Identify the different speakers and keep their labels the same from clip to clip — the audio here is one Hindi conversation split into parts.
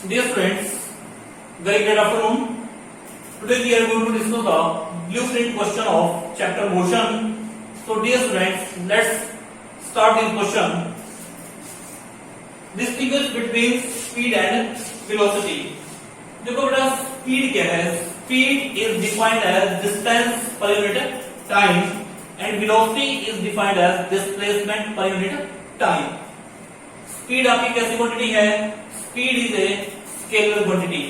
Speaker 1: Dear friends, very good afternoon. Today we are going to discuss the blueprint question of chapter motion. So dear friends, let's start this question. Distinguish between speed and velocity. देखो बेटा speed क्या है? Speed is defined as distance per unit time and velocity is defined as displacement per unit time. Speed आपकी कैसी क्वांटिटी है? Speed is a scalar quantity.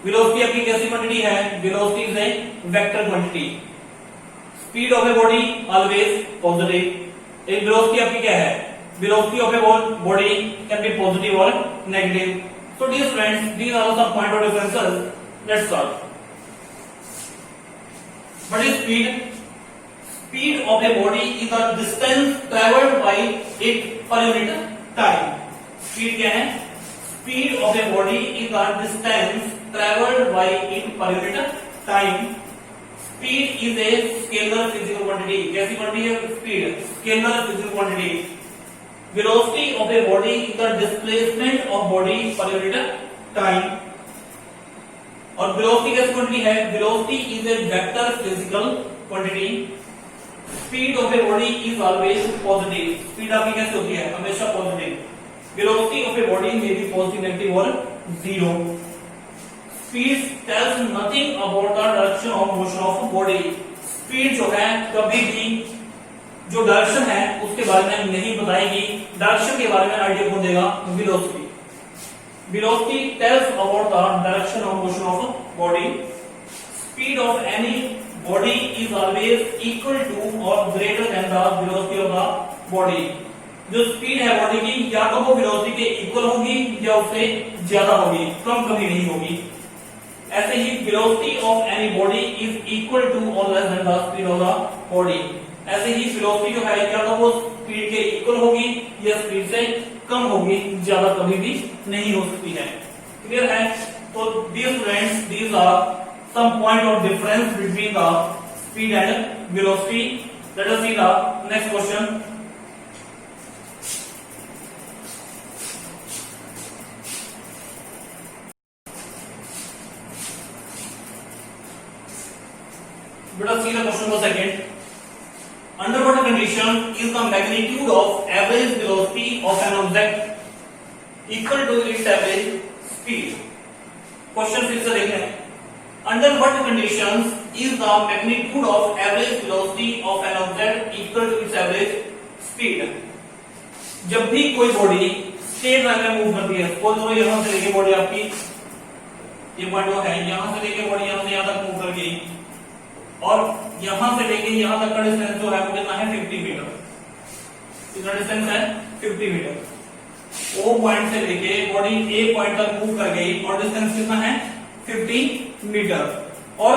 Speaker 1: Velocity आपकी कैसी क्वांटिटी है? Velocity is a vector quantity. Speed of a body always positive. एक velocity आपकी क्या है? Velocity of a body can be positive or negative. So dear friends, these are some point of differences. Let's start. What is speed? Speed of a body is the distance traveled by it per unit time. Speed क्या है? Speed of a body is the distance traveled by it per unit time. Speed is a scalar physical quantity. कैसी quantity है? Speed scalar physical quantity. Velocity of a body is the displacement of body per unit time. और velocity कैसी quantity है? Velocity is a vector physical quantity. Speed of a body is always positive. Speed आपकी कैसे होती है? हमेशा positive. Velocity of a body may be positive, negative or zero. Speed tells nothing about the direction of motion of body. Speed जो है कभी भी जो डायरेक्शन है उसके बारे में नहीं बताएगी. डायरेक्शन के बारे में आइडिया कौन देगा? Velocity. Velocity tells about the direction of motion of body. Speed of any body is always equal to or greater than the velocity of the body. जो स्पीड है बॉडी की या तो वो वेलोसिटी के इक्वल होगी या उससे ज्यादा होगी, कम कभी नहीं होगी. ऐसे ही velocity of any body is equal to और less than the speed of the body. ऐसे ही वेलोसिटी जो है या तो वो स्पीड के इक्वल होगी या स्पीड से कम होगी, ज्यादा कभी भी नहीं हो सकती है. क्लियर है? तो dear students, these are some point of difference between the speed and velocity. Let us see the next question. Let us see the question for second. Under what condition is the magnitude of average velocity of an object equal to its average speed? Question फिर से देखें. Under what conditions is the magnitude of average velocity of an object equal to its average speed? जब भी कोई बॉडी स्ट्रेट लाइन में मूव करती है, सपोज करो यहां से लेके बॉडी आपकी ये पॉइंट है, यहां से लेके बॉडी यहां से यहां तक मूव कर गई और यहां से लेके यहां तक का डिस्टेंस जो है वो कितना है? 50 मीटर. कितना डिस्टेंस है? 50 मीटर. ओ पॉइंट से लेके बॉडी ए पॉइंट तक मूव कर गई और डिस्टेंस कितना है? 50 मीटर. और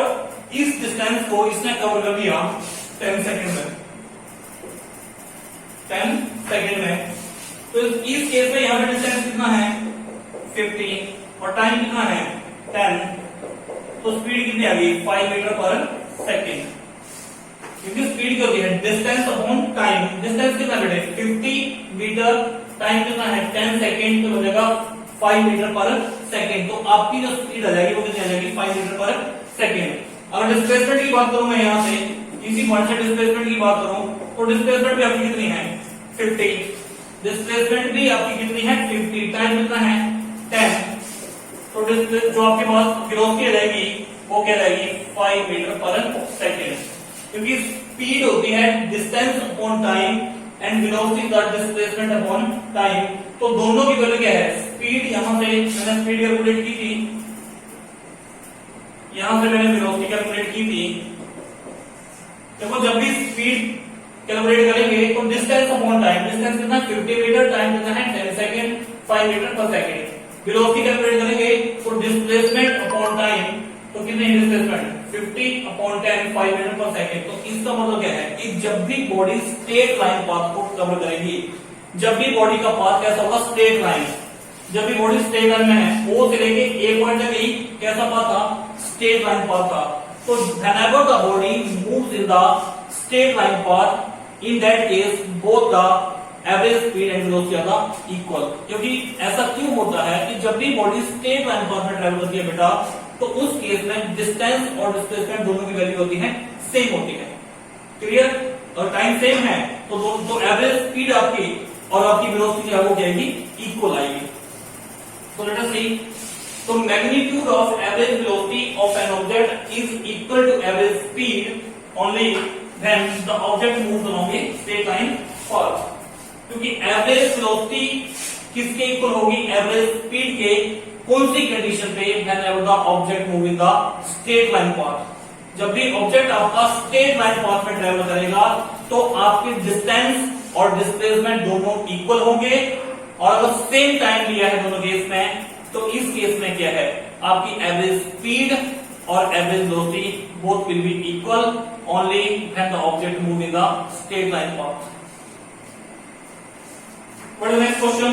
Speaker 1: इस डिस्टेंस को इसने कवर कर दिया 10 सेकंड में. 10 सेकंड में. तो इस केस में यहां पे डिस्टेंस कितना है? 50 और टाइम कितना है? 10. तो स्पीड कितनी आ गई? 5 मीटर पर सेकेंड. क्योंकि स्पीड क्या होती है? Distance upon time. डिस्टेंस कितना बेटे? 50 मीटर. टाइम कितना है? 10 सेकेंड. तो बनेगा 5 मीटर पर सेकेंड. तो आपकी जो स्पीड आ जाएगी वो कितनी आ जाएगी? 5 मीटर पर सेकेंड. अगर डिस्प्लेसमेंट की बात करूं मैं यहां से इसी पॉइंट से डिस्प्लेसमेंट की बात करूं तो डिस्प्लेसमेंट भी आपकी कितनी है? 50. डिस्प्लेसमेंट भी आपकी कितनी है? 50. टाइम कितना है? 10. तो जो आपके पास वेलोसिटी रहेगी वो क्या रहेगी? 5 मीटर पर सेकेंड. क्योंकि स्पीड होती है distance upon time and velocity the displacement upon time. तो दोनों की वैल्यू क्या है? स्पीड यहां से मैंने स्पीड कैलकुलेट की थी, यहां से मैंने वेलोसिटी कैलकुलेट की थी. देखो जब भी स्पीड कैलकुलेट करेंगे तो डिस्टेंस अपॉन टाइम. डिस्टेंस कितना? 50 मीटर. टाइम कितना है? 10 सेकेंड. 5 मीटर पर सेकेंड. वेलोसिटी कैलकुलेट करेंगे तो डिस्प्लेसमेंट अपॉन टाइम तो कितने डिस्प्लेसमेंट? 50 अपॉन 10 5 मीटर पर सेकेंड. तो इसका मतलब क्या है कि जब भी बॉडी स्ट्रेट लाइन पाथ को कवर करेगी, जब भी बॉडी का पाथ कैसा होगा? Straight line. जब भी बॉडी स्ट्रेट लाइन में है ओ से लेके ए पॉइंट तक गई, कैसा पाथ था? स्ट्रेट लाइन पाथ था. तो whenever the body moves in the straight line path, in that case both the average speed and velocity ज्यादा इक्वल। क्योंकि ऐसा क्यों होता है कि जब भी बॉडी स्ट्रेट लाइन पाथ में ट्रेवल करती है बेटा, तो उस केस में डिस्टेंस और डिस्प्लेसमेंट दोनों की वैल्यू होती है सेम होती है। क्लियर? और टाइम सेम है तो एवरेज स्पीड आपकी और आपकी वेलोसिटी जो है वो क्या आएगी, इक्वल आएगी। So let us see. So magnitude of average velocity of an object is equal to average speed only when the object moves along a straight line path. क्योंकि एवरेज वेलोसिटी किसके इक्वल होगी, एवरेज स्पीड के कौन सी कंडीशन पे, whenever the object move in the straight line path। जब भी ऑब्जेक्ट आपका स्ट्रेट लाइन पाथ में ट्रेवल करेगा तो आपके डिस्टेंस और डिस्प्लेसमेंट दोनों इक्वल होंगे। और अगर सेम टाइम लिया है दोनों केस में, तो इस केस में क्या है, आपकी एवरेज स्पीड और average velocity both will be equal only when the object move in the straight line path. What is next question,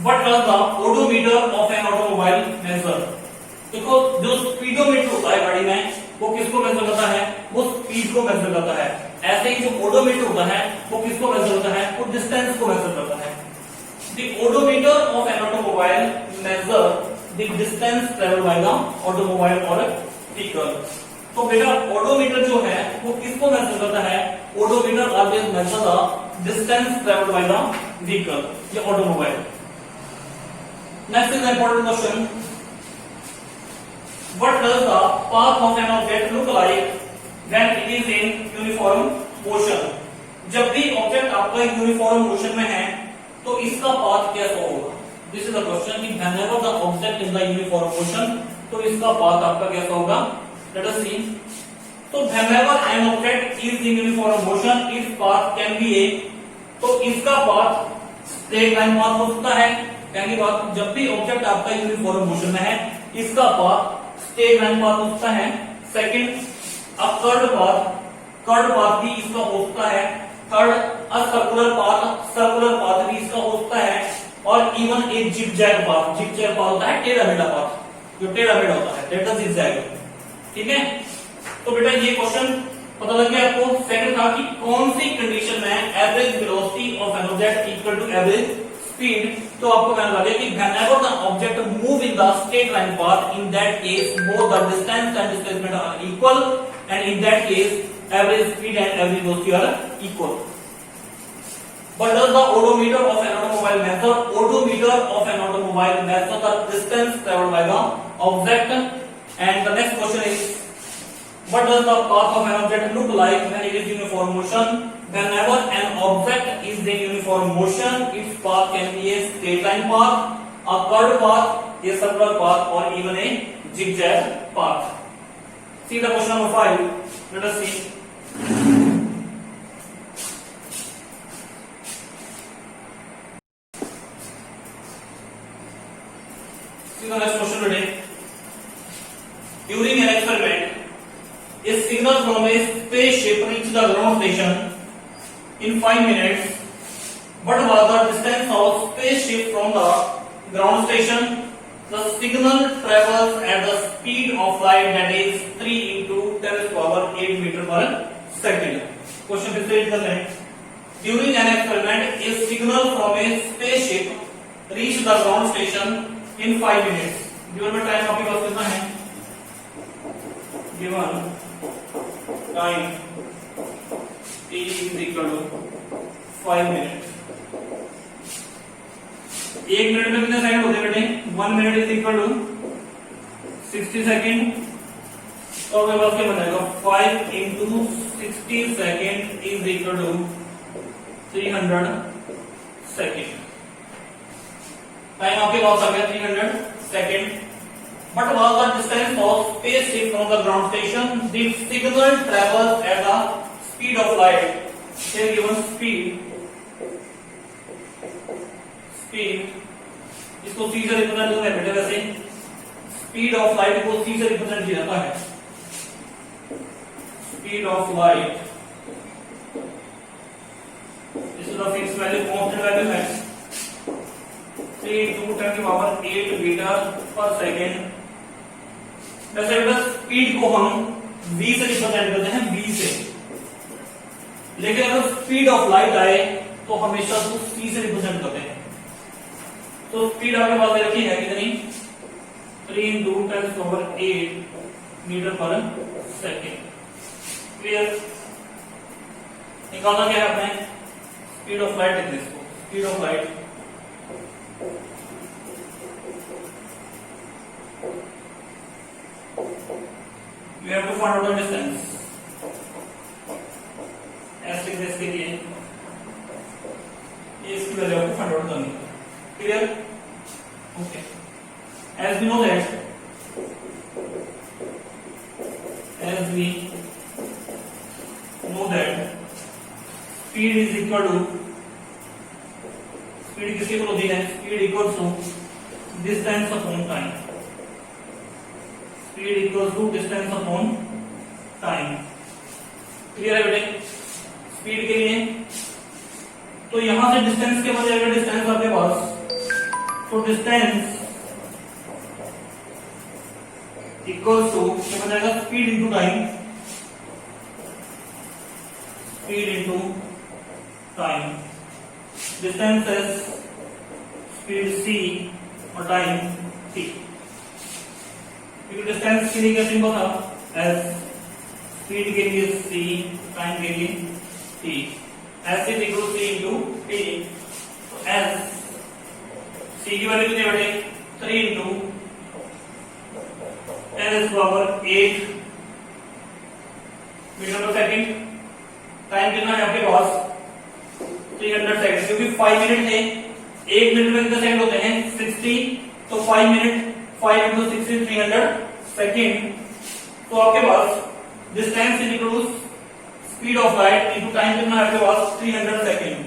Speaker 1: what does the odometer of an automobile measure. देखो जो स्पीडोमीटर होता है गाड़ी में, वो किसको मेजर करता है, वो स्पीड को मेजर करता है। ऐसे ही जो ओडोमीटर होता है वो किसको मेजर करता है, वो डिस्टेंस को मेजर करता है। The odometer of an automobile measure the distance traveled by the automobile or vehicle। तो बेटा ओडोमीटर जो है वो किसको मेजर करता है, odometer always measure the distance travelled by the vehicle, ये automobile. Next is important question, what does the path of an object look like when it is in uniform motion. जब भी ऑब्जेक्ट आपका यूनिफॉर्म मोशन में है तो इसका पाथ कैसा होगा। दिस इज द क्वेश्चन कि whenever the object in the uniform motion, तो इसका पाथ आपका कैसा होगा। Let us see. तो whenever an object is in uniform motion its path can be a, तो इसका पाथ स्ट्रेट लाइन पाथ हो सकता है। पहली बात, जब भी ऑब्जेक्ट आपका यूनिफॉर्म मोशन में है इसका पाथ स्ट्रेट लाइन पाथ हो सकता है। सेकंड, अ कर्व पाथ भी इसका हो सकता है। थर्ड, अ सर्कुलर पाथ भी इसका हो सकता है। और इवन एक जिगजैग पाथ होता है, टेढ़ा मेढ़ा पाथ, जो टेढ़ा मेढ़ा होता है, दैट इज जिगजैग। ठीक है, तो बेटा ये क्वेश्चन पता लग गया आपको। सेकंड था कि कौन सी कंडीशन में average velocity of an object equal to average speed, तो आपको कहना लगा कि whenever the object move in the straight line path, in that case both the distance and displacement are equal, and in that case average speed and average velocity are equal. But does the odometer of an automobile measure? Odometer of an automobile measure the distance traveled by the object. And the next question is, what does the path of an object look like when it is uniform motion? Whenever an object is in uniform motion, its path can be a straight line path, a curved path, a circular path, or even a zigzag path. See the question number 5. Let us see. See the next question today. During an experiment, a signal from a spaceship reached the ground station in 5 minutes. What was the distance of spaceship from the ground station? The signal travels at the speed of light, that is 3 into 10 to the power 8 meter per second. Question फिर से कर लें. During an experiment, a signal from a spaceship reached the ground station in 5 minutes. Given में टाइम आपके पास कितना है? Given time t is equal to 5 minutes. 1 minute में कितने सेकंड होते हैं बेटे? 1 minute is equal to 60 second. तो मेरे पास क्या बनेगा? 5 into 60 second is equal to 300 second. Time आपके पास आ गया 300 second. What was the distance of spaceship from the ground station? The signal travels at the speed of light. Here given speed. इसको c से रिप्रेजेंट करना है बेटे। वैसे स्पीड ऑफ लाइट को c से रिप्रेजेंट किया जाता है। स्पीड ऑफ लाइट इस तरह फिक्स वैल्यू, कांस्टेंट वैल्यू है 3 into 10 की पावर 8 मीटर पर सेकेंड। वैसे बेटा स्पीड को हम v से रिप्रेजेंट करते हैं, v से। लेकिन अगर स्पीड ऑफ लाइट आए तो हमेशा उसको सी से रिप्रेजेंट करते हैं। तो स्पीड आपके पास दे रखी है कितनी 3 × 10⁸ मीटर पर सेकेंड। क्लियर? निकालना क्या है आपने स्पीड ऑफ लाइट लिखते इसको speed of light you have to find out the distance s लिख दे इसके लिए ये इसकी वैल्यू आपको फाइंड आउट करनी है। Clear? Okay as we know that speed is equal to speed किसके इक्वल होती है speed equals to distance upon time speed equals to distance upon time। Clear है बेटे? स्पीड के लिए तो यहां से डिस्टेंस के बजाय अगर डिस्टेंस आपके पास तो डिस्टेंस इक्वल्स टू क्या बन जाएगा speed into time speed into time distance s speed c और टाइम टी क्योंकि डिस्टेंस के लिए क्या सिंबल था एस स्पीड के लिए सी टाइम के लिए T S is equal to C into T तो एस सी की वैल्यू कितनी बेटे 3 into 10⁸ 8 metre per second. Time कितना है आपके पास 300 सेकंड क्योंकि 5 मिनट है 1 मिनट में कितने सेकंड होते हैं 60 तो 5 मिनट 5 × 60 300 सेकंड। तो आपके पास distance is equal to speed of light into time कितना है आपके पास 300 सेकंड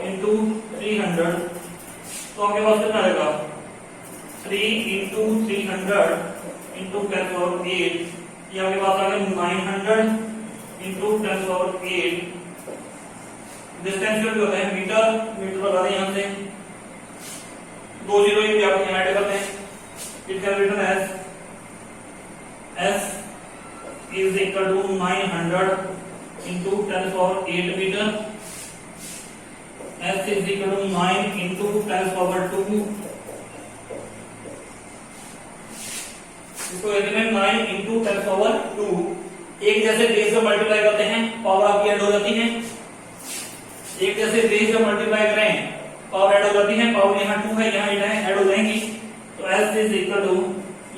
Speaker 1: इनटू 300 तो आपके पास कितना आएगा 3 × 300 इंटू 10⁸ ये आपके पास आ गया 900 इंटू 10⁸। डिस्टेंस जो होता है मीटर मीटर लगा दें यहां से 2 जीरो ये आप यहां ऐड करते हैं it can be written as s is equal to 900 into 10⁸ metre s is equal to 9 into 10⁸ इसको यदि मैं 9 इंटू 10⁸ एक जैसे बेस से मल्टीप्लाई करते हैं पावर आपकी ऐड हो जाती है एक जैसे बेस से मल्टीप्लाई करें पावर ऐड हो जाती है पावर यहाँ 2 है यहाँ 8 है ऐड हो जाएंगी तो s is equal to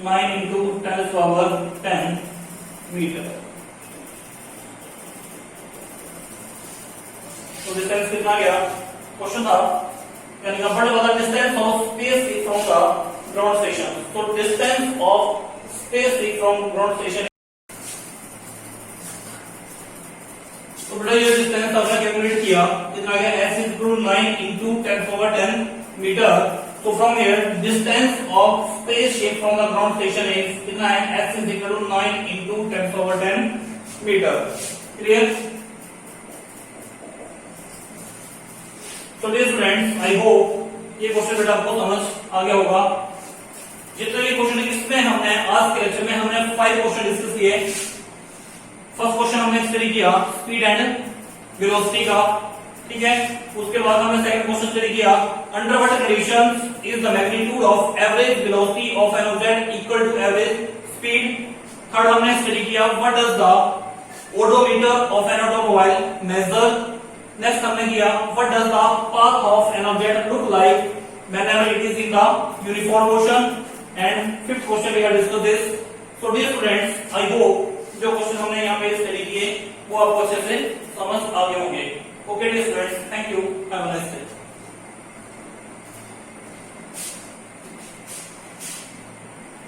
Speaker 1: 9 into 10⁸ metre. तो डिस्टेंस कितना गया क्वेश्चन था यानी what was the distance of space from the ground station. तो distance of space from ground station तो बेटा ये डिस्टेंस आपने कैलकुलेट किया कितना गया s is equal to 9 into 10⁸ metre. तो from here distance of spaceship from the ground station is कितना है s is equal to 9 into 10⁸ metre. Clear? तो डियर स्टूडेंट्स आई होप ये क्वेश्चन बेटा आपको समझ आ गया होगा। जितने भी क्वेश्चन इसमें हमने आज के लेक्चर में हमने 5 क्वेश्चन डिस्कस किए। फर्स्ट क्वेश्चन हमने स्टडी किया स्पीड एंड वेलोसिटी का ठीक है। उसके बाद हमने सेकंड क्वेश्चन स्टडी किया under what conditions is the magnitude of average velocity of an object equal to average speed. Third हमने स्टडी किया what does the odometer of an automobile measure. Next हमने किया what does the path of an object look like whenever it is in the uniform motion. And fifth question we have discussed this. So dear students I hope जो क्वेश्चन हमने यहाँ पे स्टडी किए वो आपको अच्छे से समझ आ गए होंगे। Okay dear students thank you have a nice day.